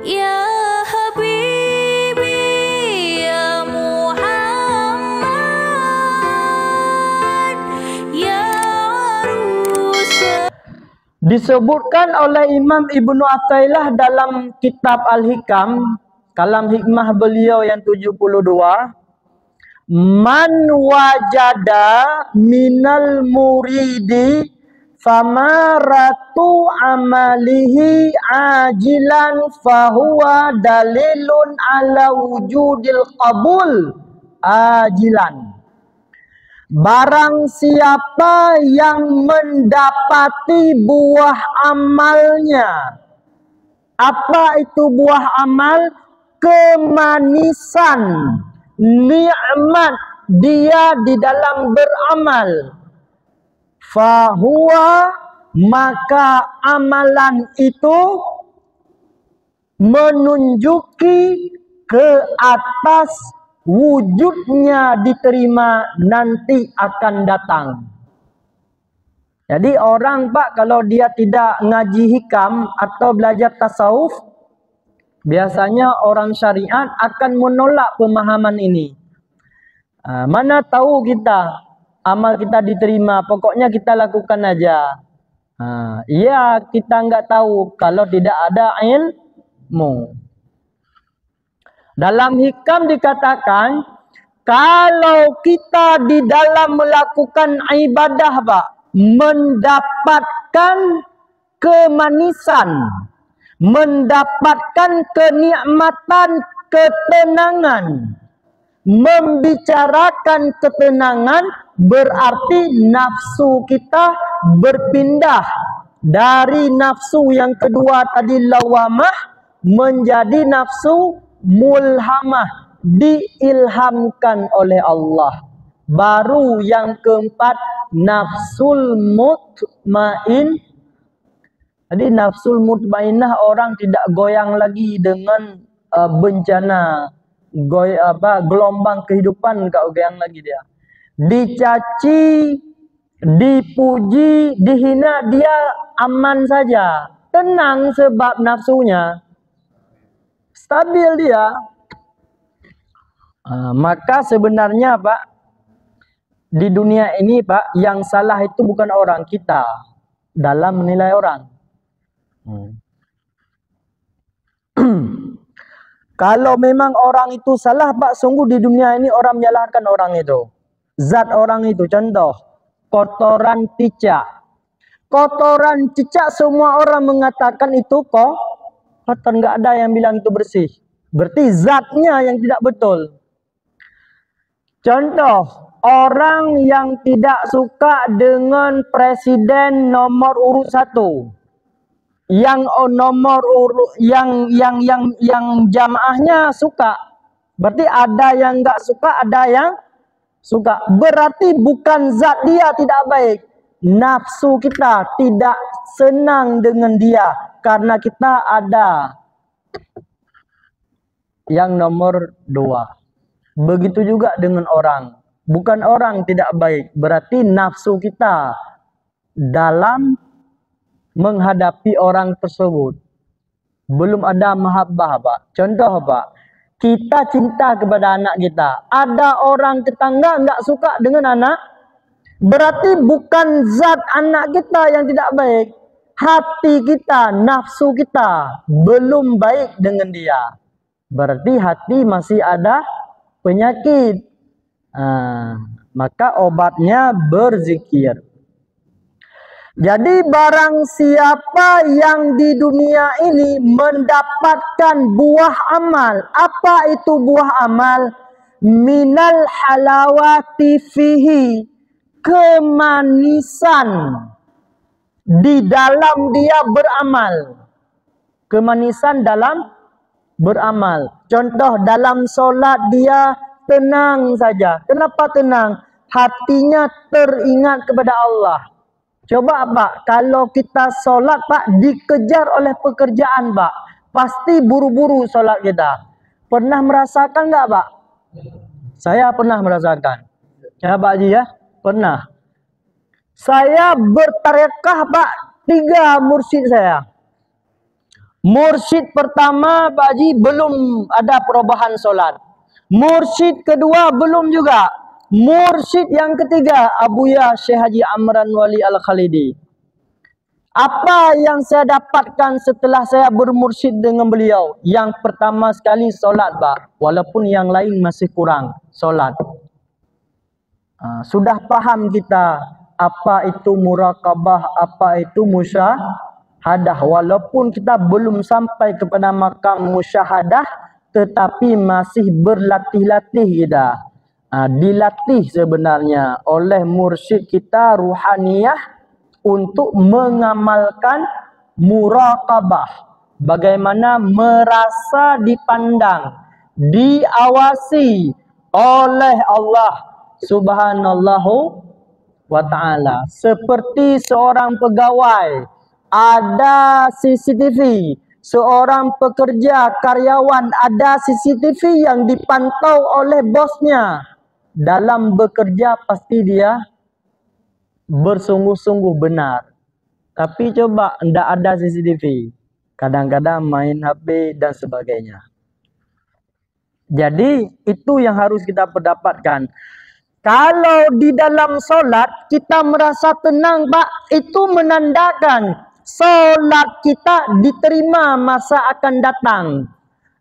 Ya Habibi ya Muhammad ya Rasul. Disebutkan oleh Imam Ibnu Athaillah dalam kitab Al-Hikam, kalam hikmah beliau yang 72, man wajada minal muridi famaratu amalihi ajilan fahuwa dalilun ala wujudil qabul ajilan. Barang siapa yang mendapati buah amalnya. Apa itu buah amal? Kemanisan, nikmat dia di dalam beramal. Fahuwa, maka amalan itu menunjuki ke atas wujudnya diterima nanti akan datang. Jadi orang Pak kalau dia tidak ngaji hikam atau belajar tasawuf, biasanya orang syariat akan menolak pemahaman ini. Mana tahu kita amal kita diterima, pokoknya kita lakukan aja. Iya, kita nggak tahu kalau tidak ada ilmu. Dalam hikam dikatakan, kalau kita di dalam melakukan ibadah, Pak, mendapatkan kemanisan, mendapatkan kenikmatan, ketenangan, membicarakan ketenangan, berarti nafsu kita berpindah dari nafsu yang kedua tadi lawamah menjadi nafsu mulhamah, diilhamkan oleh Allah. Baru yang keempat, nafsul mutmain. Jadi nafsul mutmainah orang tidak goyang lagi dengan bencana, gelombang kehidupan, enggak goyang lagi dia. Dicaci, dipuji, dihina, dia aman saja, tenang sebab nafsunya stabil dia. Maka sebenarnya Pak, di dunia ini Pak, yang salah itu bukan orang, kita dalam menilai orang. Kalau memang orang itu salah Pak, sungguh di dunia ini orang menyalahkan orang itu, zat orang itu. Contoh, kotoran cicak. Kotoran cicak semua orang mengatakan itu kotor, nggak ada yang bilang itu bersih. Berarti zatnya yang tidak betul. Contoh, orang yang tidak suka dengan presiden nomor urut 1, yang nomor urut yang jamaahnya suka, berarti ada yang nggak suka, ada yang suka. Berarti bukan zat dia tidak baik, nafsu kita tidak senang dengan dia karena kita ada yang nomor 2. Begitu juga dengan orang. Bukan orang tidak baik, berarti nafsu kita dalam menghadapi orang tersebut belum ada mahabbah Pak. Contoh Pak, kita cinta kepada anak kita, ada orang tetangga nggak suka dengan anak, berarti bukan zat anak kita yang tidak baik, hati kita, nafsu kita belum baik dengan dia. Berarti hati masih ada penyakit. Maka obatnya berzikir. Jadi barang siapa yang di dunia ini mendapatkan buah amal. Apa itu buah amal? Minal halawati fihi, kemanisan di dalam dia beramal. Kemanisan dalam beramal. Contoh, dalam solat dia tenang saja. Kenapa tenang? Hatinya teringat kepada Allah. Coba Pak, kalau kita solat Pak, dikejar oleh pekerjaan Pak, pasti buru-buru solat kita. Pernah merasakan nggak Pak? Saya pernah merasakan. Ya Pak Haji ya, pernah. Saya bertarekah Pak, 3 mursyid saya. Mursyid pertama Pak Haji belum ada perubahan solat. Mursyid kedua belum juga. Mursyid yang ketiga Abuya Syekh Haji Amran Wali Al-Khalidi. Apa yang saya dapatkan setelah saya bermursyid dengan beliau? Yang pertama sekali solat Pak. Walaupun yang lain masih kurang solat. Sudah paham kita apa itu muraqabah, apa itu musyahadah. Walaupun kita belum sampai kepada makam musyahadah, tetapi masih berlatih-latih kita. Dilatih sebenarnya oleh mursyid kita ruhaniyah untuk mengamalkan muraqabah. Bagaimana merasa dipandang, diawasi oleh Allah Subhanallahu wa ta'ala. Seperti seorang pegawai, ada CCTV. Seorang pekerja, karyawan, ada CCTV yang dipantau oleh bosnya. Dalam bekerja pasti dia bersungguh-sungguh benar. Tapi coba tidak ada CCTV. Kadang-kadang main HP dan sebagainya. Jadi itu yang harus kita pendapatkan. Kalau di dalam solat kita merasa tenang Pak, itu menandakan solat kita diterima masa akan datang.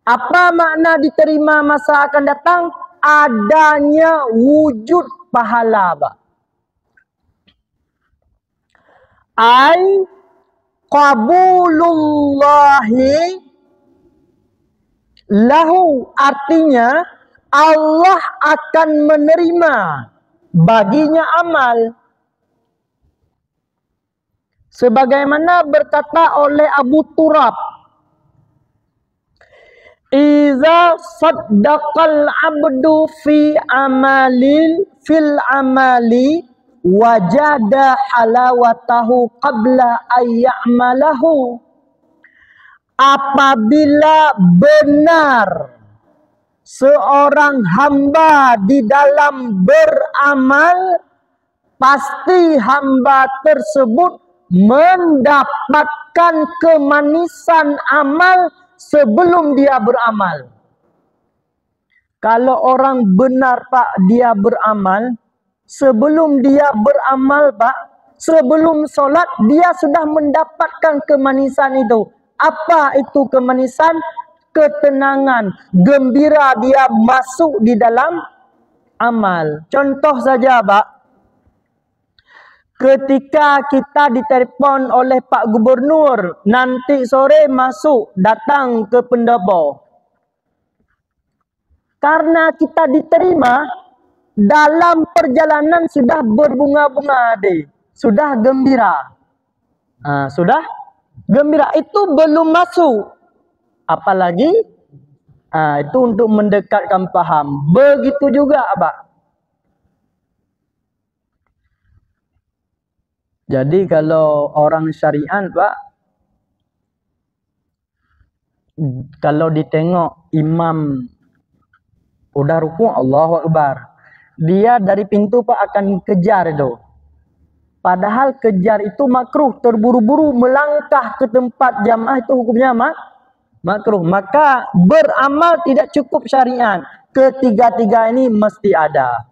Apa makna diterima masa akan datang? Adanya wujud pahala Pak. Ai qabulullahi lahu, artinya Allah akan menerima baginya amal. Sebagaimana berkata oleh Abu Turab, iza saddaqal abdu fil amali wajada halawatahu qabla ayya'malahu. Apabila benar seorang hamba di dalam beramal, pasti hamba tersebut mendapatkan kemanisan amal sebelum dia beramal. Kalau orang benar Pak, dia beramal, sebelum dia beramal Pak, sebelum solat, dia sudah mendapatkan kemanisan itu. Apa itu kemanisan? Ketenangan, gembira dia masuk di dalam amal. Contoh saja Pak, ketika kita ditelepon oleh Pak Gubernur, nanti sore masuk, datang ke pendopo. Karena kita diterima, dalam perjalanan sudah berbunga-bunga deh, sudah gembira. Sudah gembira, itu belum masuk. Apalagi itu untuk mendekatkan paham. Begitu juga Pak. Jadi kalau orang syariat Pak, kalau ditengok imam udah ruku Allahu Akbar, dia dari pintu Pak akan kejar itu. Padahal kejar itu makruh, terburu-buru melangkah ke tempat jamaah itu hukumnya makruh. Maka beramal tidak cukup syariat. Ketiga-tiga ini mesti ada.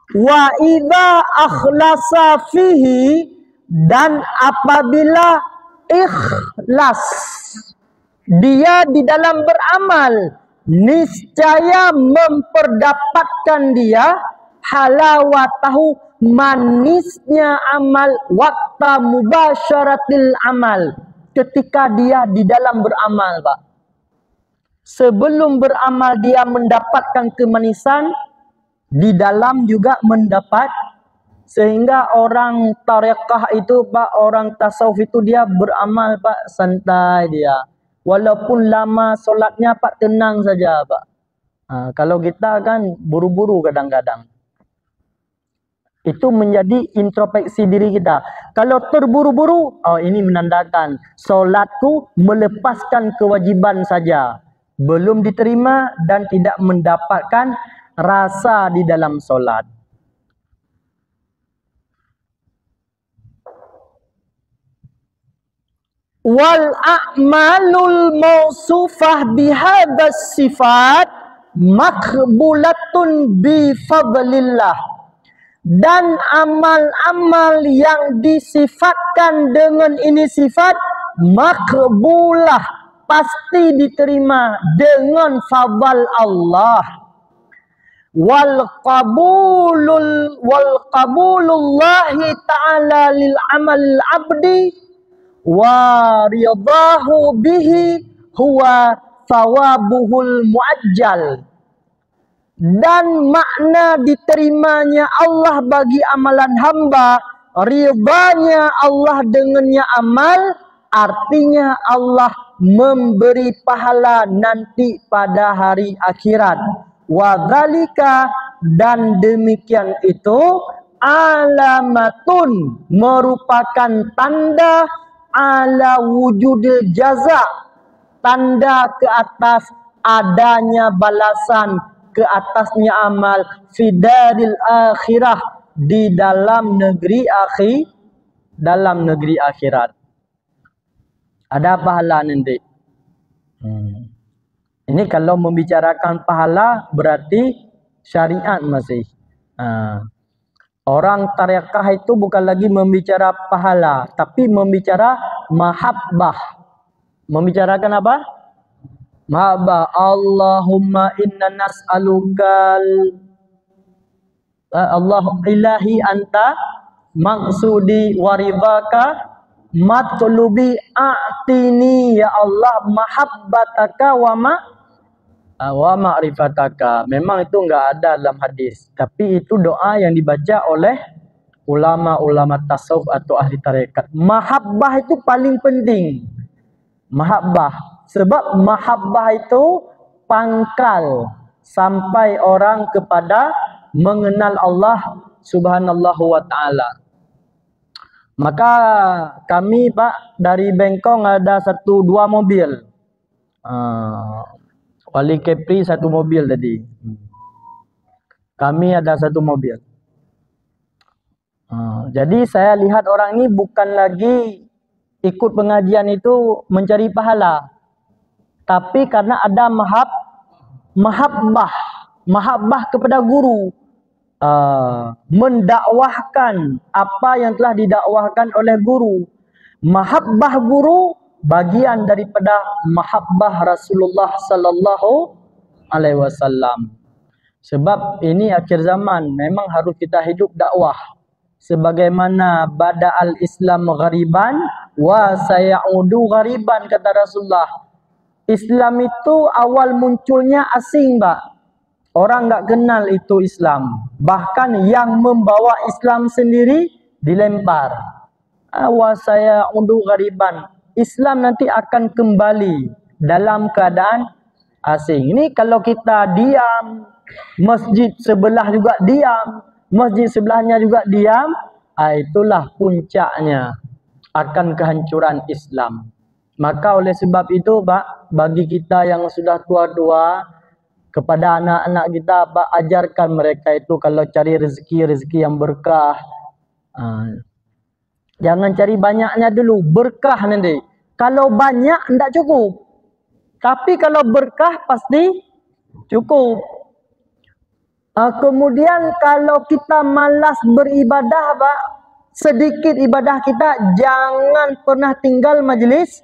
Wa idza akhlasa fihi, dan apabila ikhlas dia di dalam beramal, niscaya memperdapatkan dia halawatahu, manisnya amal, waqta mubasyaratil amal, ketika dia di dalam beramal Pak. Sebelum beramal dia mendapatkan kemanisan, di dalam juga mendapat. Sehingga orang tarekah itu Pak, orang tasawuf itu dia beramal Pak, santai dia. Walaupun lama solatnya Pak, tenang saja Pak. Kalau kita kan buru-buru kadang-kadang. Itu menjadi introspeksi diri kita. Kalau terburu-buru, ini menandakan solatku melepaskan kewajiban saja, belum diterima dan tidak mendapatkan rasa di dalam solat. wal a'malul mausufah bihadzas sifat makbulatun bi fadlillah. Dan amal-amal yang disifatkan dengan ini sifat makbulah, pasti diterima dengan fadl Allah. Wal qabulullahi ta'ala lil amal abdi wa ridahu bihi huwa thawabuhul muajjal. Dan makna diterimanya Allah bagi amalan hamba, ridhanya Allah dengannya amal, artinya Allah memberi pahala nanti pada hari akhirat. Wa dzalika, dan demikian itu, alamatun, merupakan tanda ala wujudil jaza, tanda ke atas adanya balasan, ke atasnya amal, fidaril akhirah, di dalam negeri akhirat. Ada pahala nanti. Ini kalau membicarakan pahala berarti syariat masih. Orang tarekah itu bukan lagi membicara pahala, tapi membicara mahabbah. Membicarakan apa? Mahabbah. Allahumma inna nas'alukal Allah ilahi anta maksudi waridaka matlubi a'tini ya Allah mahabbataka wa ma'rifataka. Memang itu enggak ada dalam hadis, tapi itu doa yang dibaca oleh ulama-ulama tasawuf atau ahli tarekat. Mahabbah itu paling penting. Mahabbah, sebab mahabbah itu pangkal sampai orang kepada mengenal Allah Subhanallahu wa ta'ala. Maka kami Pak dari Bengkong ada 1-2 mobil. Wali Kepri 1 mobil tadi. Kami ada 1 mobil. Jadi saya lihat orang ini bukan lagi ikut pengajian itu mencari pahala, tapi karena ada mahabbah kepada guru. Mendakwahkan apa yang telah didakwahkan oleh guru. Mahabbah guru bagian daripada mahabbah Rasulullah sallallahu alaihi wasallam. Sebab ini akhir zaman, memang harus kita hidup dakwah. Sebagaimana bada'al Islam ghariban wa sayaudu ghariban, kata Rasulullah. Islam itu awal munculnya asing, Pak. Orang enggak kenal itu Islam. Bahkan yang membawa Islam sendiri dilempar. Wa sayaudu ghariban. Islam nanti akan kembali dalam keadaan asing. Ini kalau kita diam, masjid sebelah juga diam, masjid sebelahnya juga diam, itulah puncaknya akan kehancuran Islam. Maka oleh sebab itu Pak, bagi kita yang sudah tua-tua, kepada anak-anak kita Pak, ajarkan mereka itu kalau cari rezeki yang berkah. Jangan cari banyaknya dulu, berkah nanti. Kalau banyak tidak cukup. Tapi kalau berkah pasti cukup. Kemudian kalau kita malas beribadah Pak, sedikit ibadah kita, jangan pernah tinggal majlis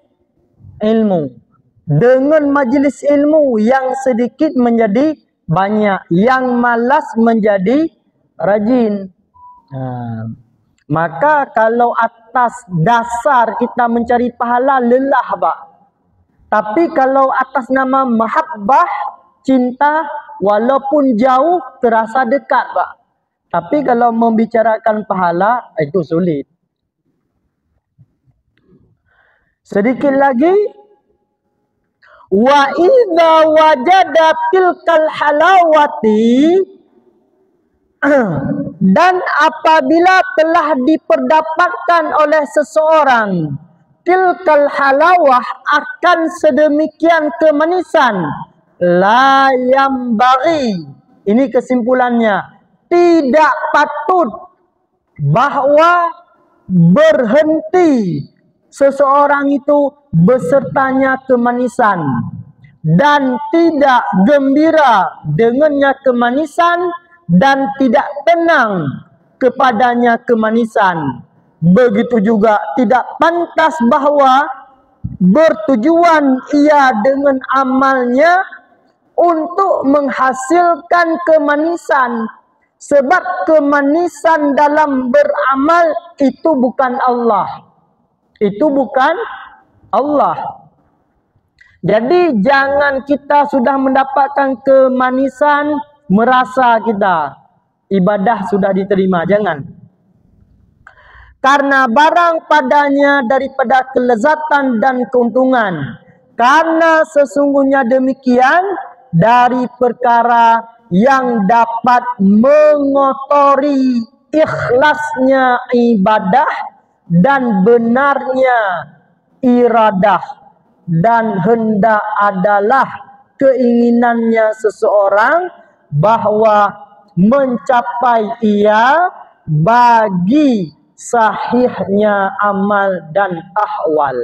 ilmu. Dengan majlis ilmu yang sedikit menjadi banyak, yang malas menjadi rajin. Maka kalau atas dasar kita mencari pahala, lelah Pak. Tapi kalau atas nama mahabbah, cinta, walaupun jauh terasa dekat Pak. Tapi kalau membicarakan pahala, itu sulit. Sedikit lagi, wa idza wajada tilkal halawati, dan apabila telah diperdapatkan oleh seseorang tilkal halawah, akan sedemikian kemanisan, la yambaghi, ini kesimpulannya, tidak patut bahwa berhenti seseorang itu besertanya kemanisan dan tidak gembira dengannya kemanisan dan tidak tenang kepadanya kemanisan. Begitu juga tidak pantas bahwa bertujuan ia dengan amalnya untuk menghasilkan kemanisan. Sebab kemanisan dalam beramal itu bukan Allah. Itu bukan Allah. Jadi jangan kita sudah mendapatkan kemanisan merasa kita ibadah sudah diterima. Jangan. Karena barang padanya daripada kelezatan dan keuntungan. Karena sesungguhnya demikian dari perkara yang dapat mengotori ikhlasnya ibadah dan benarnya iradah dan hendak adalah keinginannya seseorang bahwa mencapai ia bagi sahihnya amal dan ahwal.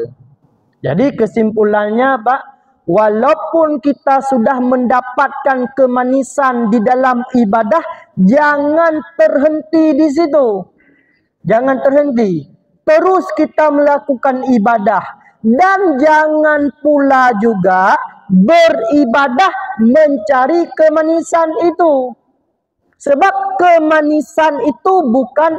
Jadi kesimpulannya Pak, walaupun kita sudah mendapatkan kemanisan di dalam ibadah, jangan terhenti di situ. Jangan terhenti. Terus kita melakukan ibadah. Dan jangan pula juga beribadah mencari kemanisan itu. Sebab kemanisan itu bukan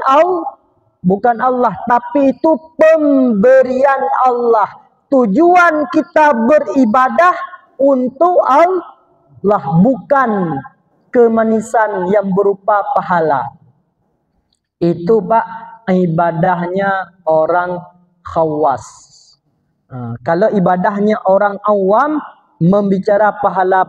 Allah, tapi itu pemberian Allah. Tujuan kita beribadah untuk Allah, bukan kemanisan yang berupa pahala. Itu Pak, ibadahnya orang khawas. Kalau ibadahnya orang awam, membicara pahala.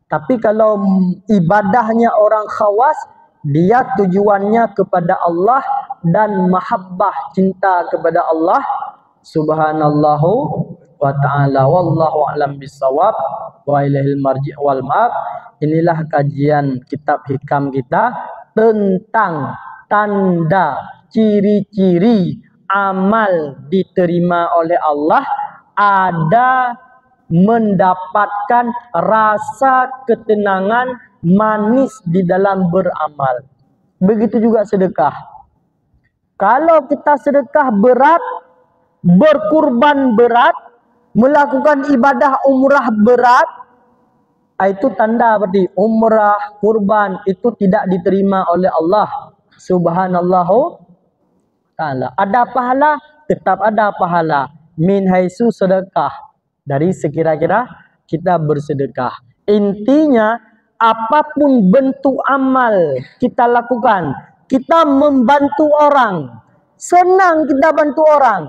Tapi kalau ibadahnya orang khawas, dia tujuannya kepada Allah dan mahabbah, cinta kepada Allah Subhanallahu wa ta'ala. Wallahu a'lam bissawab wa ilaihil marji' wal ma'ab. Inilah kajian kitab hikam kita tentang tanda ciri-ciri amal diterima oleh Allah. Ada mendapatkan rasa ketenangan manis di dalam beramal. Begitu juga sedekah. Kalau kita sedekah berat, berkurban berat, melakukan ibadah umrah berat, itu tanda berarti umrah, kurban itu tidak diterima oleh Allah Subhanallahu ta'ala. Ada pahala, tetap ada pahala. Min haitsu sedekah. Dari sekira-kira kita bersedekah. Intinya, apapun bentuk amal kita lakukan, kita membantu orang, senang kita bantu orang,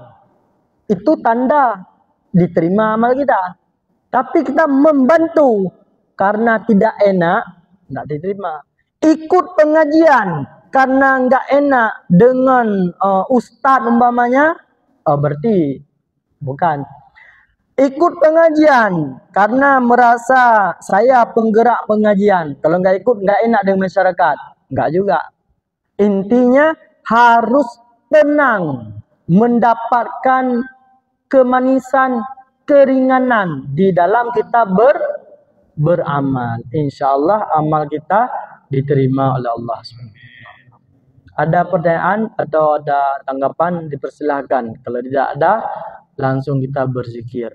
itu tanda diterima amal kita. Tapi kita membantu karena tidak enak, tidak diterima. Ikut pengajian karena nggak enak dengan ustadz umpamanya, berarti bukan. Ikut pengajian karena merasa saya penggerak pengajian. Kalau nggak ikut nggak enak dengan masyarakat, nggak juga. Intinya harus tenang, mendapatkan kemanisan, keringanan di dalam kita beramal. Insya Allah amal kita diterima oleh Allah. Ada pertanyaan atau ada tanggapan, dipersilahkan. Kalau tidak ada, langsung kita berzikir.